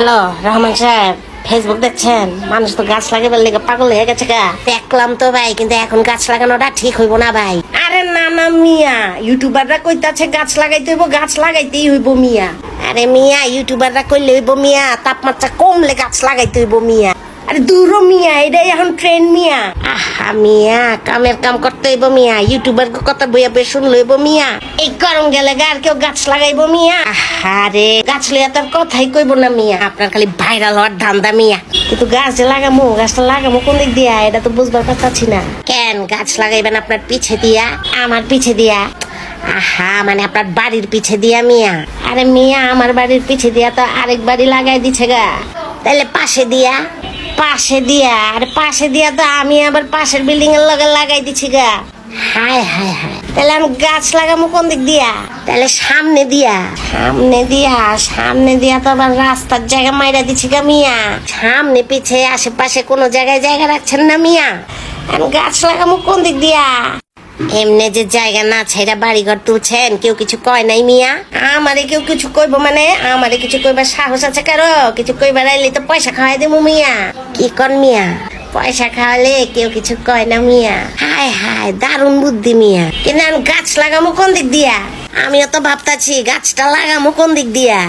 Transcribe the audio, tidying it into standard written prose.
Hello Rahman সাহেব, Facebook দেখছেন? মানুষ তো গাছ লাগাবার লেগে পাগল হয়ে গেছে গা। দেখলাম তো ভাই, কিন্তু এখন গাছ লাগানোটা ঠিক হইব না ভাই। আরে না না মিয়া, ইউটিউবাররা কইতাছে গাছ লাগাইতে হইব, গাছ লাগাইতেই হইব মিয়া। আরে মিয়া, ইউটিউবাররা কইলে হইব মিয়া, তাপমাত্রা কমলে গাছ লাগাইতে হইব মিয়া। আরে দূর মিয়া, এটাই এখন ট্রেন্ড মিয়া। আহা মিয়া, কামের কাম করতে হইব মিয়া, ইউটিউবার কথা বইয়া বেশ শুনলে হইব মিয়া। এই গরম গেলে আর কেউ গাছ লাগাইব মিয়া? আরে গাছ লইয়া তার কথাই কইব না মিয়া, আপনার খালি ভাইরাল হওয়ার ধান্দা মিয়া। কিন্তু গাছ যে লাগামো, গাছটা লাগামো কোন দিক দিয়া এটা তো বুঝবার পারতাছি না। কেন গাছ লাগাইবেন আপনার পিছে দিয়া? আমার পিছে দিয়া? আহা, মানে আপনার বাড়ির পিছে দিয়া মিয়া? আরে মিয়া, আমার বাড়ির পিছে দিয়া তো আরেক বাড়ি লাগাই দিছে গা। তাহলে পাশে দিয়া? পাশে দিয়া? আর পাশে দিয়া তো আমি আবার পাশের বিল্ডিং এর লগে লাগাই দিছি গা। হায় হায় হায়, তাহলে আমি গাছ লাগাবো কোন দিক দিয়া? তাহলে সামনে দিয়া? সামনে দিয়া? সামনে দিয়া তো আবার রাস্তার জায়গা মাইরা দিছি গা মিয়া। সামনে পিছে আশেপাশে কোনো জায়গায় জায়গা রাখছেন না মিয়া। আমি গাছ লাগাবো কোন দিক দিয়া? এমনি যে জায়গা না ছেড়া বাড়িঘর তুলছেন, কেউ কিছু কয় নাই মিয়া? আমারে কেউ কিছু কইব মানে? আমারে কিছু কইবার সাহস আছে কারো? কিছু কইবার আইলে তো পয়সা খাওয়াই দেবো মিয়া। কি কর মিয়া? পয়সা খাওয়ালে কেউ কিছু কয় না মিয়া। হায় হায়, দারুণ বুদ্ধি মিয়া। কিন্তু আমি গাছ লাগামো কোন দিক দিয়া? আমিও তো ভাবতাছি গাছটা লাগামো কোন দিক দিয়া।